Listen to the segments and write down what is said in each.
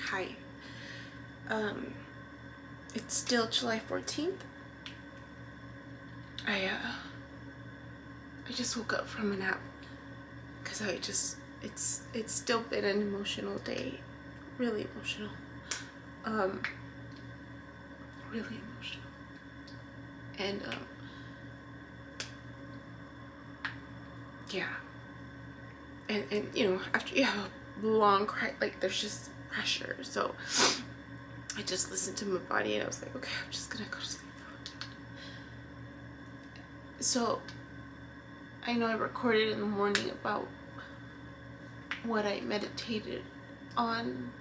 Hi. It's still July 14th. I just woke up from a nap because it's still been an emotional day. Really emotional. Really emotional. And yeah. And you know, after you have a long cry, like there's just pressure. So I just listened to my body and I was like, okay, I'm just gonna go to sleep. So I know I recorded in the morning about what I meditated on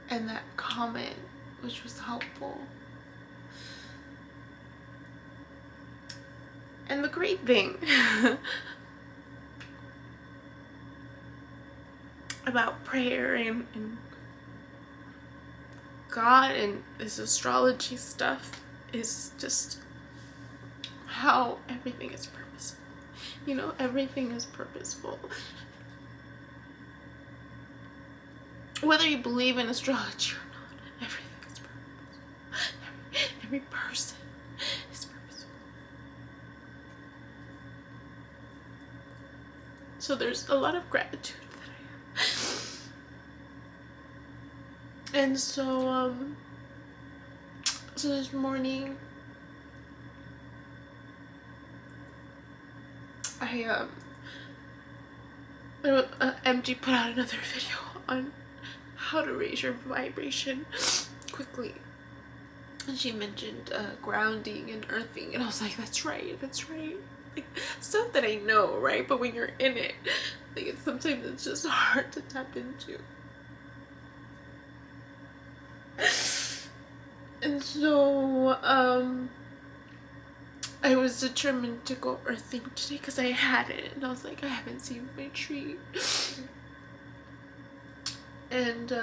and that comment, which was helpful. And the great thing about prayer and God and this astrology stuff is just how everything is purposeful. You know, everything is purposeful. Whether you believe in astrology or not, everything is purposeful. Every person is purposeful. So there's a lot of gratitude that I have. And so this morning MG put out another video on how to raise your vibration quickly, and she mentioned grounding and earthing, and I was like, that's right, like stuff that I know, right? But when you're in it, like sometimes it's just hard to tap into. And so I was determined to go earthing today because I had it, and I was like, I haven't seen my tree. And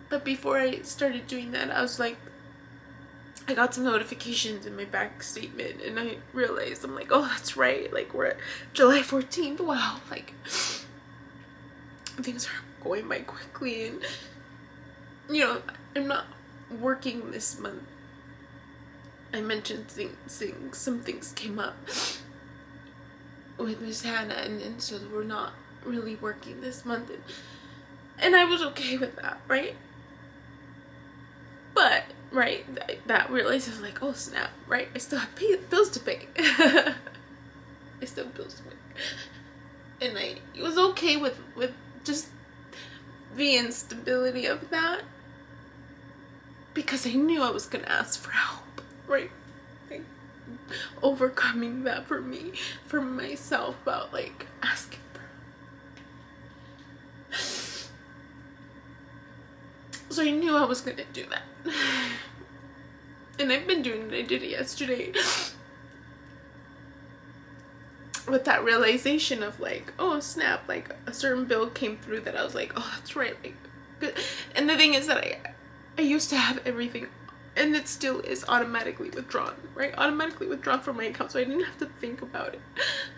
but before I started doing that, I was like, I got some notifications in my bank statement, and I realized, I'm like, oh, that's right, like we're at July 14th. Wow, like things are going by quickly. And you know, I'm not working this month. I mentioned some things came up with Miss Hannah, and so we're not really working this month, and I was okay with that, right? But right, that realized, I was like, oh snap, right? I still have bills to pay. I still have bills to pay, and I was okay with just the instability of that, because I knew I was gonna ask for help, right? Like, overcoming that for me, for myself, about like asking for help. So I knew I was gonna do that, and I've been doing it. I did it yesterday with that realization of like, oh snap, like a certain bill came through that I was like, oh that's right, like good. And the thing is that I used to have everything, and it still is automatically withdrawn, right? Automatically withdrawn from my account, so I didn't have to think about it.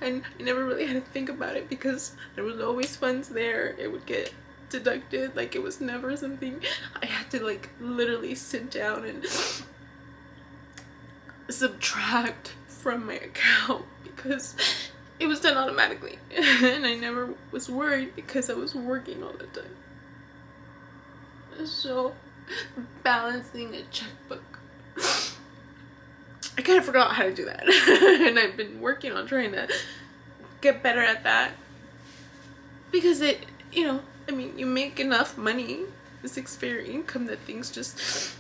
And I never really had to think about it because there was always funds there. It would get deducted. Like, it was never something I had to like literally sit down and subtract from my account, because it was done automatically. And I never was worried because I was working all the time. So balancing a checkbook, I kind of forgot how to do that. And I've been working on trying to get better at that, because it, you know, I mean, you make enough money, the 6-figure income, that things just,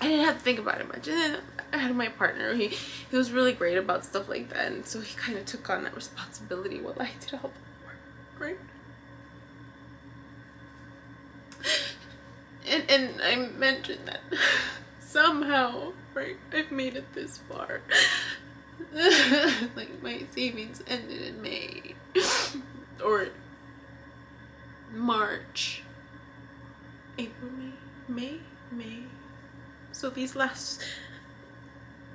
I didn't have to think about it much. And then I had my partner, he was really great about stuff like that, and so he kind of took on that responsibility while I did all the work, right? And I mentioned that somehow, right, I've made it this far. Like, my savings ended in May or March, April, May. So these last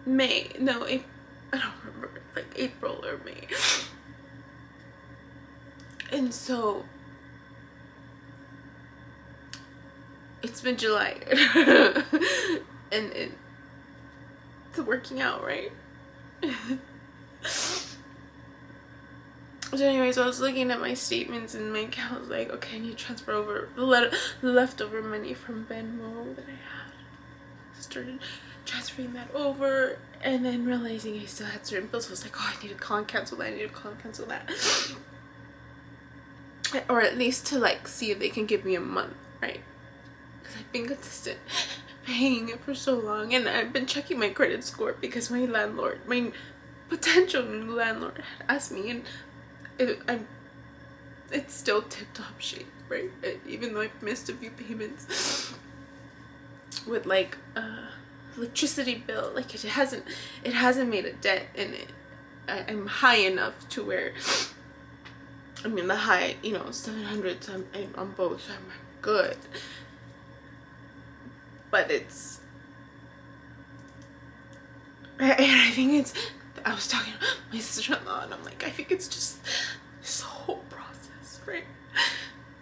I don't remember, like April or May. And so it's been July. And it's working out, right? So anyways, I was looking at my statements and my account. I was like, okay, I need to transfer over the leftover money from Venmo that I had. Started transferring that over, and then realizing I still had certain bills. I was like, oh, I need to call and cancel that. I need to call and cancel that. Or at least to like see if they can give me a month, right? Because I've been consistent paying it for so long, and I've been checking my credit score because my potential new landlord had asked me, and it's still tip-top shape, right? Even though I've missed a few payments with like electricity bill, like it hasn't made a dent in it. I'm high enough to where, I mean, the high, 700, so I'm on both, so I'm good. But it's, and I think I was talking to my sister-in-law, and I'm like, I think it's just this whole process, right?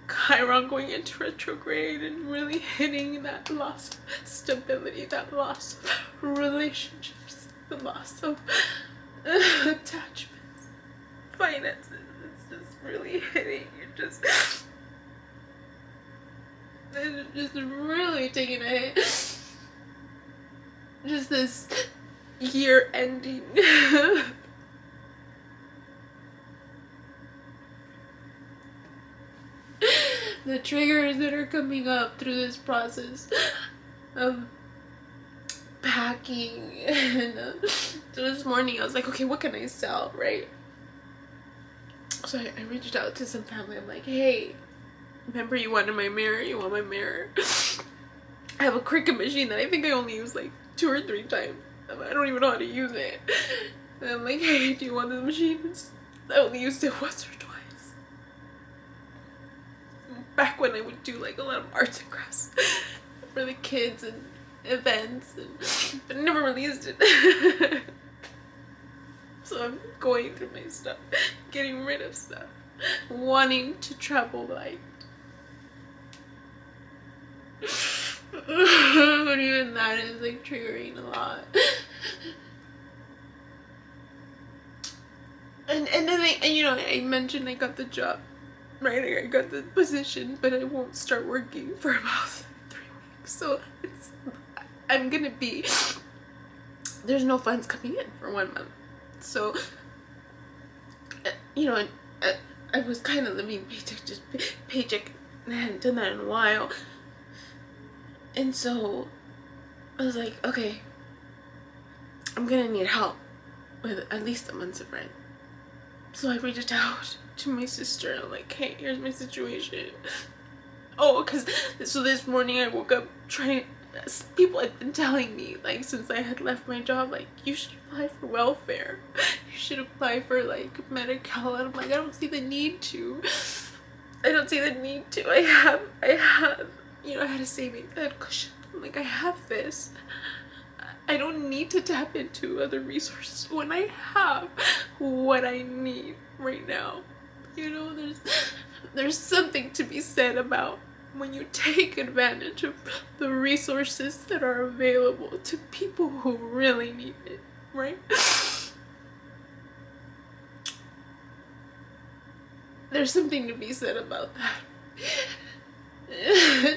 Chiron going into retrograde and really hitting that loss of stability, that loss of relationships, the loss of attachments, finances. It's just really hitting. It's just really taking a hit. Just this year ending. The triggers that are coming up through this process of packing. And so this morning I was like, okay, what can I sell, right? So I reached out to some family. I'm like, hey, remember you wanted my mirror? You want my mirror? I have a Cricut machine that I think I only use like 2 or 3 times. I don't even know how to use it. And I'm like, hey, do you want this machine? I only used it once or twice. Back when I would do like a lot of arts and crafts for the kids and events, but I never really used it. So I'm going through my stuff, getting rid of stuff, wanting to travel light. But even that is like triggering a lot. And the thing, I mentioned I got the job, right? I got the position, but I won't start working for about 3 weeks. So I'm gonna be, there's no funds coming in for 1 month. So, I was kind of living paycheck, and I hadn't done that in a while. And so I was like, okay, I'm gonna need help with at least a month's of rent. So I reached out to my sister and I'm like, hey, here's my situation. Oh, so this morning I woke up people had been telling me, like, since I had left my job, like, you should apply for welfare. You should apply for, like, Medi-Cal. And I'm like, I don't see the need to. I have, I had a savings, I had cushion. I'm like, I have this. I don't need to tap into other resources when I have what I need right now. There's something to be said about when you take advantage of the resources that are available to people who really need it, right? There's something to be said about that.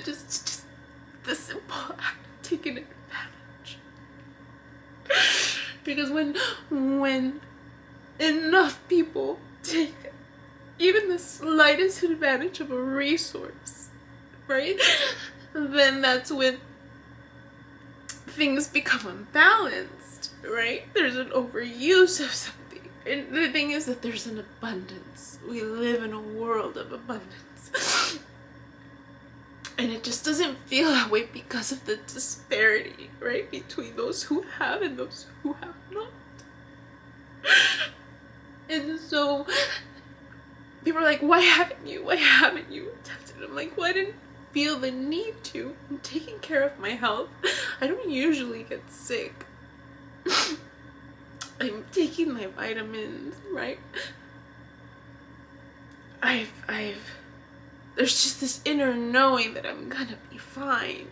just the simple act of taking advantage. Because when enough people take even the slightest advantage of a resource, right, then that's when things become unbalanced, right? There's an overuse of something. And the thing is that there's an abundance. We live in a world of abundance. And it just doesn't feel that way because of the disparity, right, between those who have and those who have not. And so people are like, why haven't you attempted? I'm like, well, I didn't feel the need to. I'm taking care of my health. I don't usually get sick. I'm taking my vitamins, right? there's just this inner knowing that I'm gonna be fine.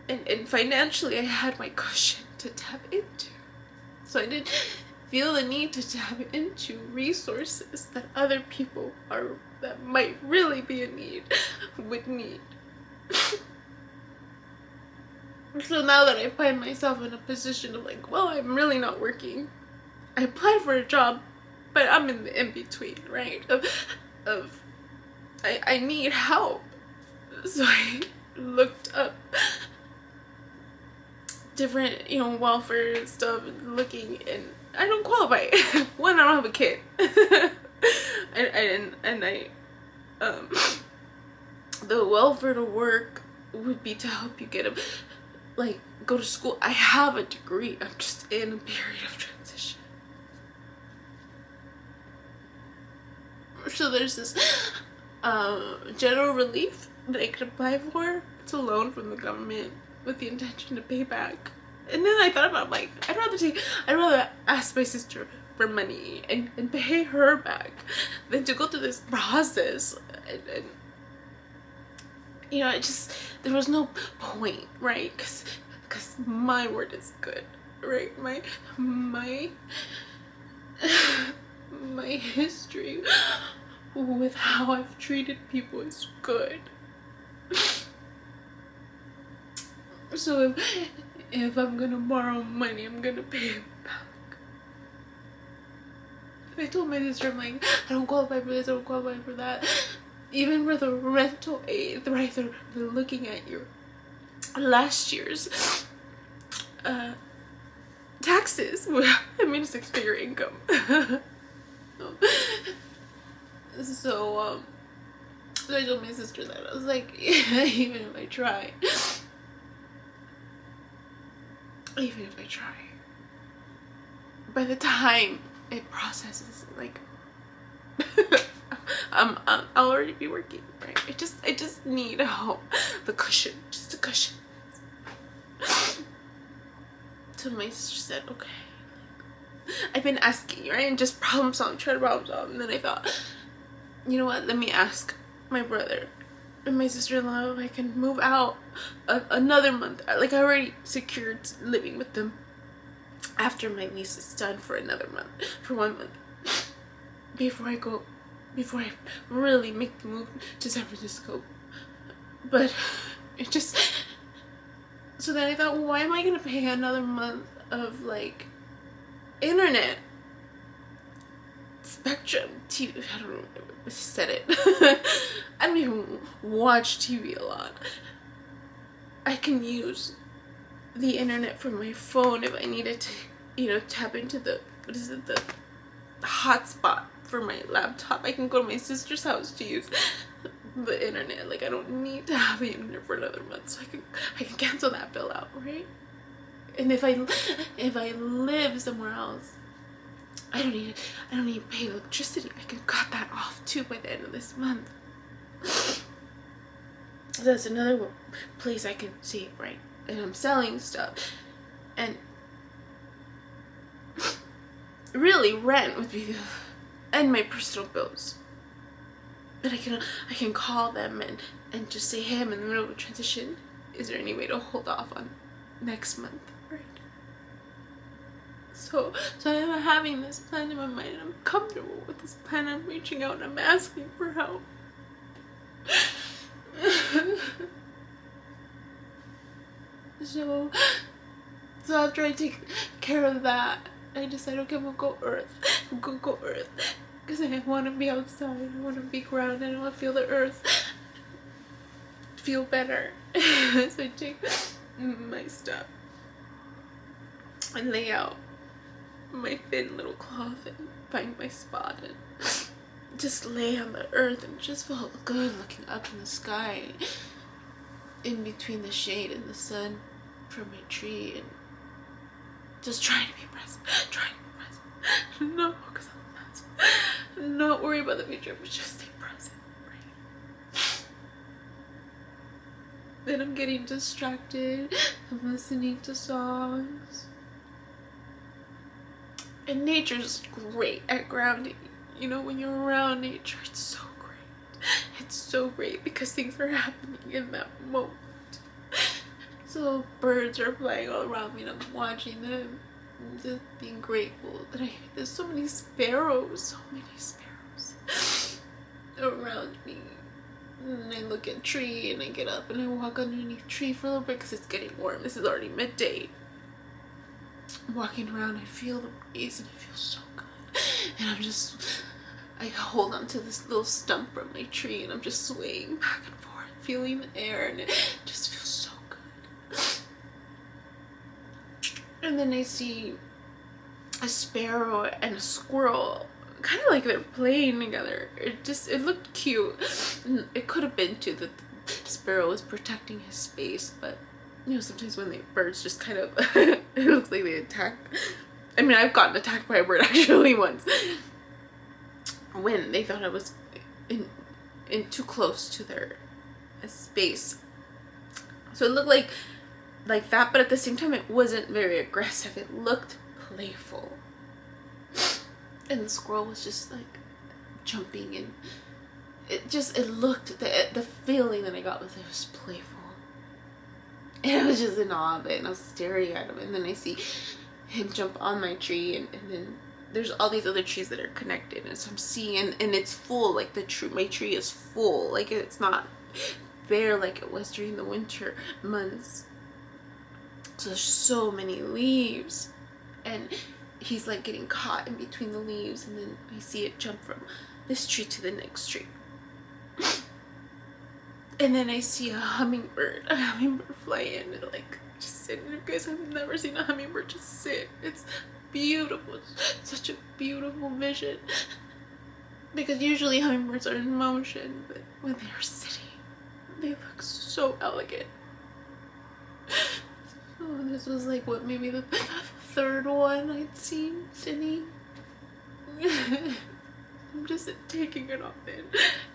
And financially, I had my cushion to tap into. So I didn't feel the need to tap into resources that other people that might really be in need would need. So now that I find myself in a position of like, well, I'm really not working. I applied for a job, but I'm in the in-between, right? I need help. So I looked up different, welfare stuff, looking, and I don't qualify. One, I don't have a kid. The welfare to work would be to help you get a, go to school. I have a degree. I'm just in a period of transition. So there's this general relief that I could apply for. It's a loan from the government with the intention to pay back. And then I thought about, I'd rather ask my sister for money and pay her back than to go through this process. And there was no point, right? Because my word is good, right? My history with how I've treated people is good. So if I'm gonna borrow money, I'm gonna pay it back. I told my sister, I'm like, I don't qualify for this, I don't qualify for that. Even for the rental aid, right? They're looking at your last year's taxes. I mean, 6-figure income. So I told my sister that. I was like, even if I try, by the time it processes, I'll already be working, right? I just need help. The cushion, just a cushion. So my sister said, okay. I've been asking, right? And just problem solve, try to problem solve. And then I thought, you know what? Let me ask my brother and my sister-in-law if I can move out another month. I already secured living with them after my lease is done for 1 month. Before I really make the move to San Francisco. But it just, so then I thought, well, why am I gonna pay another month of internet, Spectrum TV? I don't know if I said it. I don't even watch TV a lot. I can use the internet from my phone if I needed to, tap into the hotspot for my laptop. I can go to my sister's house to use the internet. I don't need to have the internet for another month, so I can cancel that bill out, right? And if I live somewhere else, I don't need to pay electricity. I can cut that off too by the end of this month. That's another place I can see it, right? And I'm selling stuff, and really rent would be and my personal bills. But I can call them and just say, hey, I'm in the middle of a transition. Is there any way to hold off on next month, right? So I'm having this plan in my mind, and I'm comfortable with this plan. I'm reaching out and I'm asking for help. So after I take care of that, I decide, okay, I'm gonna go Earth. Because I want to be outside. I want to be grounded. I want to feel the earth. Feel better. So I take my stuff and lay out my thin little cloth and find my spot and just lay on the earth and just felt good looking up in the sky in between the shade and the sun from my tree and just trying to be present. Not focus on the past. Not worry about the future, but just stay present, right? Then I'm getting distracted. I'm listening to songs. And nature's great at grounding. When you're around nature, it's so great. it's so great because things are happening in that moment. So birds are flying all around me and I'm watching them, just being grateful that there's so many sparrows around me. And then I look at a tree and I get up and I walk underneath the tree for a little bit because it's getting warm. This is already midday. I'm walking around, I feel the breeze and it feels so good. And I hold on to this little stump from my tree and I'm just swaying back and forth, feeling the air, and it just feels so good. And then I see a sparrow and a squirrel, kind of like they're playing together. It looked cute. It could have been too that the sparrow was protecting his space, but you know, sometimes when the birds just kind of it looks like they attack. I mean, I've gotten attacked by a bird actually once when they thought I was in too close to their space. So it looked like that, but at the same time it wasn't very aggressive. It looked playful. And the squirrel was just like jumping, and it looked, the feeling that I got was it was playful. And I was just in awe of it, and I was staring at him, and then I see him jump on my tree, and then there's all these other trees that are connected, and so I'm seeing, and it's full, like my tree is full, like it's not bare like it was during the winter months. So there's so many leaves, and he's like getting caught in between the leaves, and then I see it jump from this tree to the next tree. And then I see a hummingbird fly in and like just sit. And you guys have never seen a hummingbird just sit. It's beautiful. It's such a beautiful vision. Because usually hummingbirds are in motion, but when they're sitting, they look so elegant. Oh, this was like what, maybe the third one I'd seen sitting. I'm just taking it all in,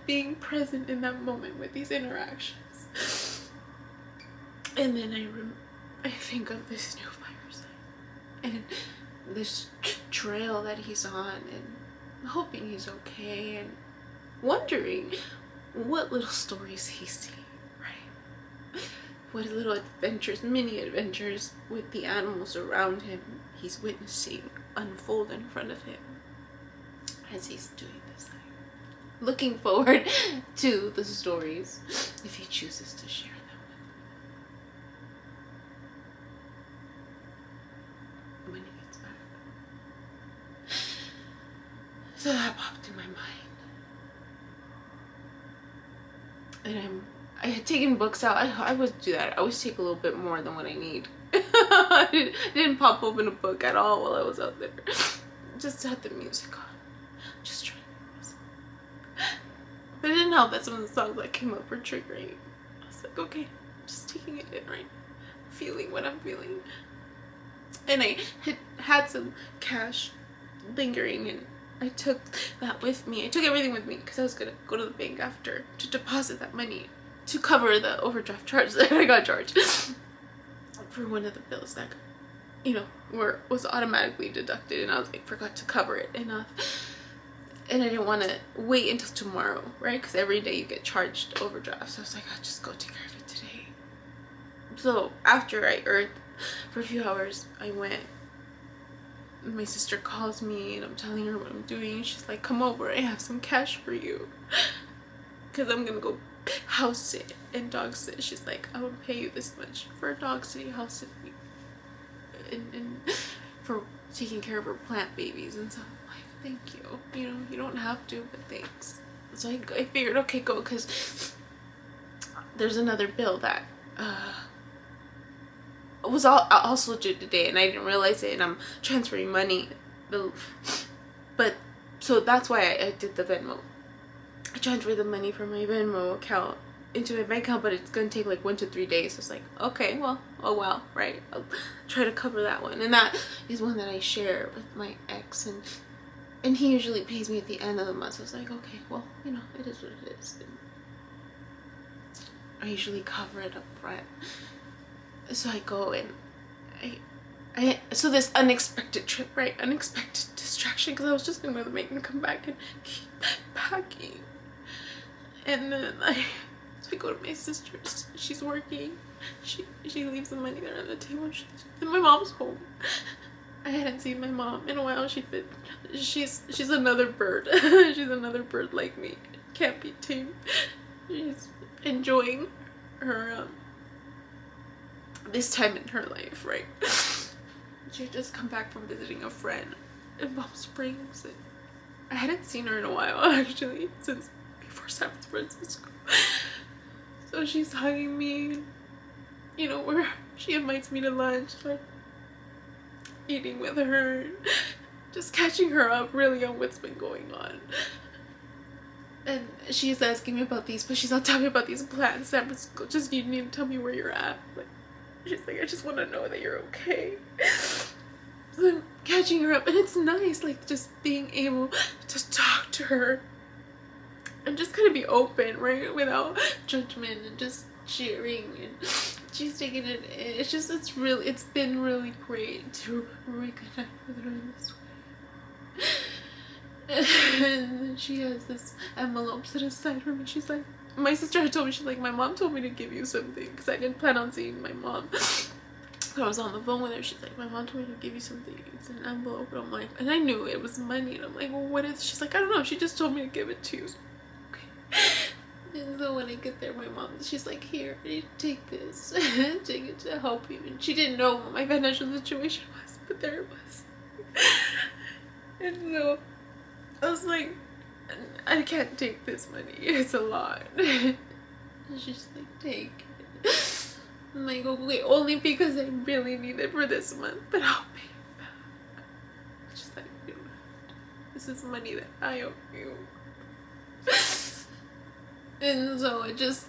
being present in that moment with these interactions. And then I think of this new fire sign and this trail that he's on, and hoping he's okay, and wondering what little stories he's seeing, right? What little adventures, mini adventures with the animals around him he's witnessing unfold in front of him as he's doing this. Looking forward to the stories if he chooses to share them with me when he gets back. So that popped in my mind. And I had taken books out. I would do that. I always take a little bit more than what I need. I didn't pop open a book at all while I was out there. Just had the music on. Just trying to music. But it didn't help that some of the songs that came up were triggering. I was like, okay, just taking it in, right? Feeling what I'm feeling. And I had some cash lingering, and I took that with me. I took everything with me because I was going to go to the bank after to deposit that money to cover the overdraft charge that I got charged for one of the bills that, you know, was automatically deducted, and I was like, forgot to cover it enough. And I didn't want to wait until tomorrow, right? Because every day you get charged overdraft. So I was like, I'll just go take care of it today. So after I earned for a few hours, I went. My sister calls me and I'm telling her what I'm doing. She's like, come over, I have some cash for you. Because I'm going to go house sit and dog sit. She's like, I will pay you this much for a dog sitting, house sitting, and for taking care of her plant babies. And so I'm like, thank you. You know, you don't have to, but thanks. So I figured, okay, go, because there's another bill that was also due today, and I didn't realize it, and I'm transferring money. But so that's why I did the Venmo. I transferred the money from my Venmo account into my bank account, but it's gonna take like 1 to 3 days. So it's like, okay, well, oh well, right? I'll try to cover that one, and that is one that I share with my ex, and he usually pays me at the end of the month. So I was like, okay, well, you know, it is what it is. And I usually cover it up front. So I go and so this unexpected trip, right? Unexpected distraction, because I was just gonna go to the bank and come back and keep packing. And then I go to my sister's. She's working. She leaves the money there on the table. And my mom's home. I hadn't seen my mom in a while. She's another bird. She's another bird like me. Can't be tamed. She's enjoying her this time in her life, right? She had just come back from visiting a friend in Palm Springs. And I hadn't seen her in a while, actually, since before San Francisco. So she's hugging me, you know, where she invites me to lunch, like eating with her, just catching her up really on what's been going on. And she's asking me about these, but she's not telling me about these plans in San Francisco. Just, you need to tell me where you're at. Like, she's like, I just want to know that you're okay. So I'm catching her up, and it's nice, like, just being able to talk to her and just kind of be open, right, without judgment, and just cheering, and she's taking it in. It's been really great to reconnect with her in this way. And she has this envelope set aside for me. She's like, my sister had told me, she's like, my mom told me to give you something, because I didn't plan on seeing my mom. So I was on the phone with her. She's like, my mom told me to give you something. It's an envelope. And I'm like, and I knew it was money. And I'm like, well, what is? She's like, I don't know. She just told me to give it to you. So, okay. And so when I get there, my mom, she's like, here, take this. Take it to help you. And she didn't know what my financial situation was, but there it was. And so I was like, I can't take this money. It's a lot. And she's like, take it. I'm like, okay, only because I really need it for this month, but I'll pay it back. She's like, this is money that I owe you. And so it just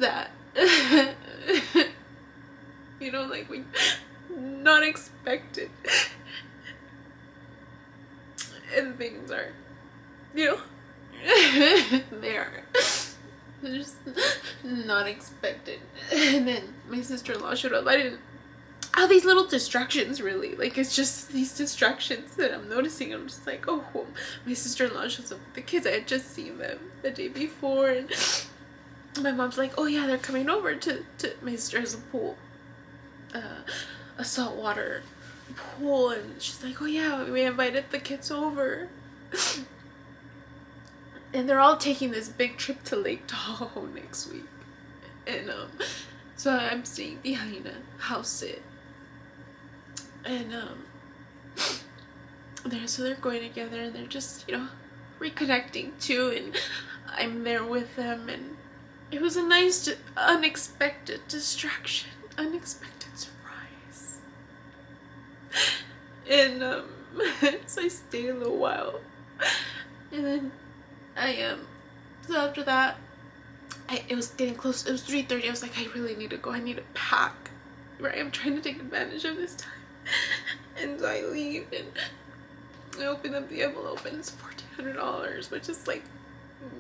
that. You know, like, when not expected. And things are, you know, they are just not expected. And then my sister-in-law showed up. All these little distractions, really. Like, it's just these distractions that I'm noticing. I'm just like, oh, well, my sister-in-law shows up with the kids. I had just seen them the day before, and my mom's like, oh yeah, they're coming over to my sister has a pool, a saltwater pool, and she's like, oh yeah, we invited the kids over. And they're all taking this big trip to Lake Tahoe next week. And so I'm staying behind a house sit. And they're going together, and they're just, you know, reconnecting too, and I'm there with them, and it was a nice unexpected distraction, unexpected surprise. And so I stayed a little while, and then so after that, it was getting close. It was 3:30. I was like, I really need to go. I need to pack. Right? I'm trying to take advantage of this time. And so I leave, and I open up the envelope, and it's $1,400, which is like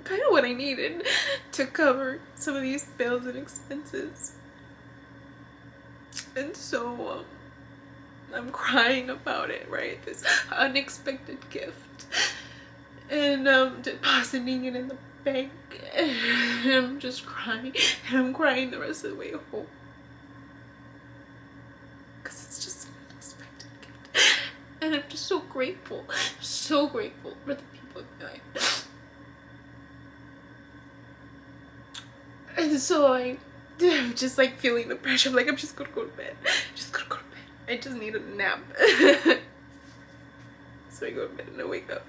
kind of what I needed to cover some of these bills and expenses. And so I'm crying about it, right? This unexpected gift. And depositing it in the bank, and I'm just crying, and I'm crying the rest of the way home, because it's just an unexpected gift, and I'm just so grateful for the people in my life. And so I'm just like feeling the pressure. I'm like, I'm just gonna go to bed. I just need a nap. So I go to bed, and I wake up.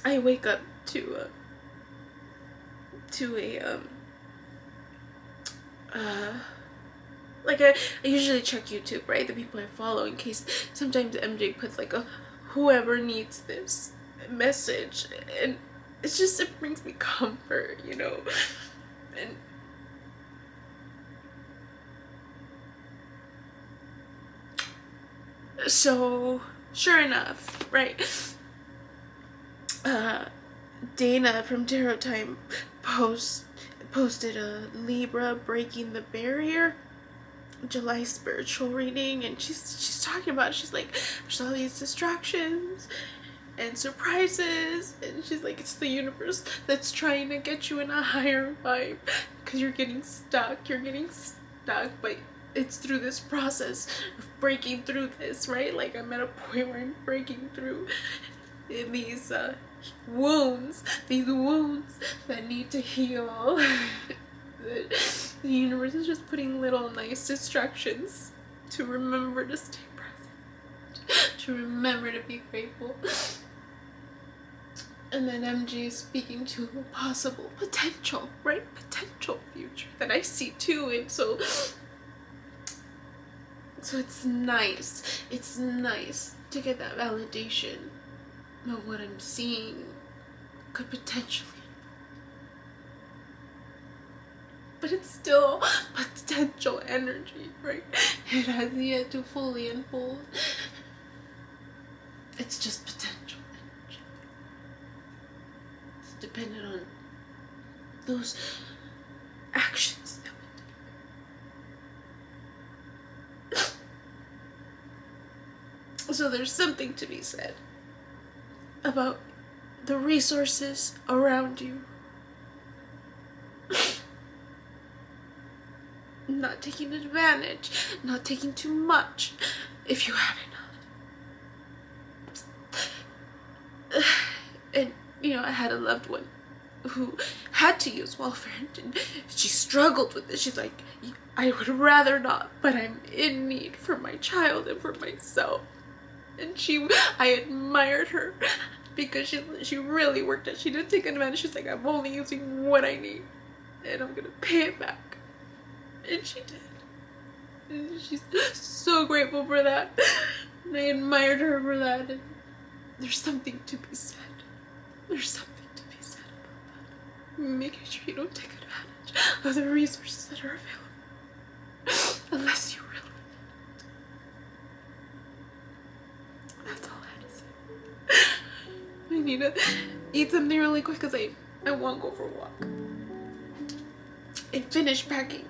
I wake up to like I usually check YouTube, right? The people I follow, in case sometimes MJ puts like a whoever needs this message, and it's just, it brings me comfort, you know. And so sure enough, right, Dana from Tarot Time posted a Libra breaking the barrier July spiritual reading, and she's talking about it. She's like, there's all these distractions, and surprises, and she's like, it's the universe that's trying to get you in a higher vibe because you're getting stuck, but it's through this process of breaking through this, right? Like, I'm at a point where I'm breaking through in these wounds that need to heal. The universe is just putting little nice distractions to remember to stay present, to remember to be grateful. And then MG is speaking to a possible potential, right? Potential future that I see too. And so it's nice. It's nice to get that validation of what I'm seeing could potentially. But it's still potential energy, right? It has yet to fully unfold. It's just potential energy. It's dependent on those actions that we do. So there's something to be said about the resources around you. Not taking advantage, not taking too much if you have enough. And, you know, I had a loved one who had to use welfare, and she struggled with this. She's like, I would rather not, but I'm in need for my child and for myself. And I admired her because she really worked it. She didn't take advantage. She's like, I'm only using what I need and I'm gonna pay it back. And she did. And she's so grateful for that. And I admired her for that. And there's something to be said. There's something to be said about that. Making sure you don't take advantage of the resources that are available. Unless you really need it. That's all I had to say. I need to eat something really quick because I won't go for a walk. And finish packing.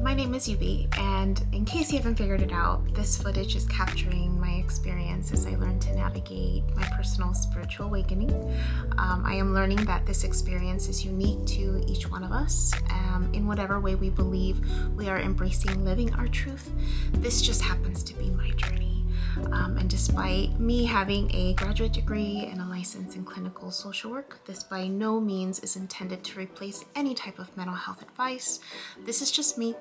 My name is Yubi, and in case you haven't figured it out, this footage is capturing my experience as I learn to navigate my personal spiritual awakening. I am learning that this experience is unique to each one of us. In whatever way we believe we are embracing living our truth, this just happens to be my journey. And despite me having a graduate degree and a license in clinical social work, this by no means is intended to replace any type of mental health advice. This is just me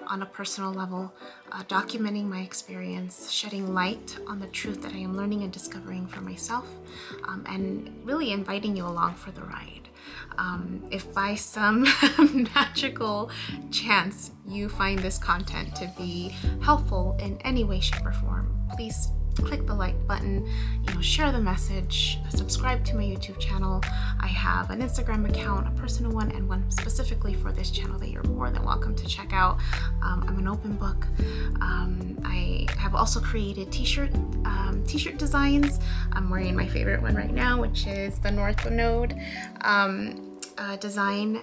on a personal level, documenting my experience, shedding light on the truth that I am learning and discovering for myself, and really inviting you along for the ride. If by some magical chance you find this content to be helpful in any way, shape, or form, please click the like button, share the message, subscribe to my YouTube channel. I have an Instagram account, a personal one, and one specifically for this channel that you're more than welcome to check out. I'm an open book. I have also created t-shirt designs. I'm wearing my favorite one right now, which is the North Node design,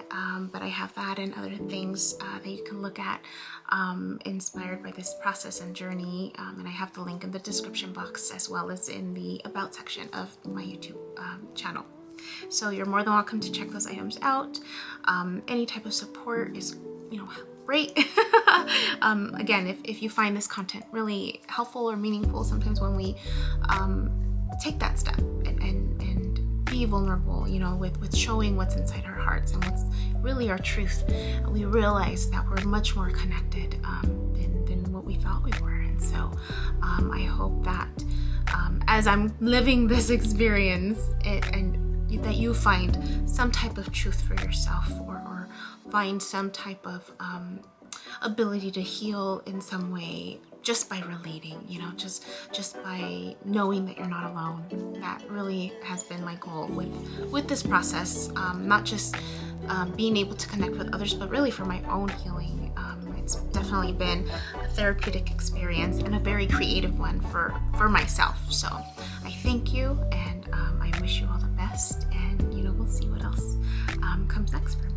but I have that and other things that you can look at inspired by this process and journey, and I have the link in the description box as well as in the about section of my YouTube channel. So you're more than welcome to check those items out. Any type of support is great. Again, if you find this content really helpful or meaningful, sometimes when we take that step and be vulnerable, with showing what's inside our hearts and what's really our truth, we realize that we're much more connected than what we thought we were. And so I hope that as I'm living this experience and that you find some type of truth for yourself, or find some type of ability to heal in some way just by relating, just by knowing that you're not alone. That really has been my goal with this process, not just being able to connect with others, but really for my own healing. It's definitely been a therapeutic experience and a very creative one for myself. So I thank you, and I wish you all the best, and we'll see what else comes next for me.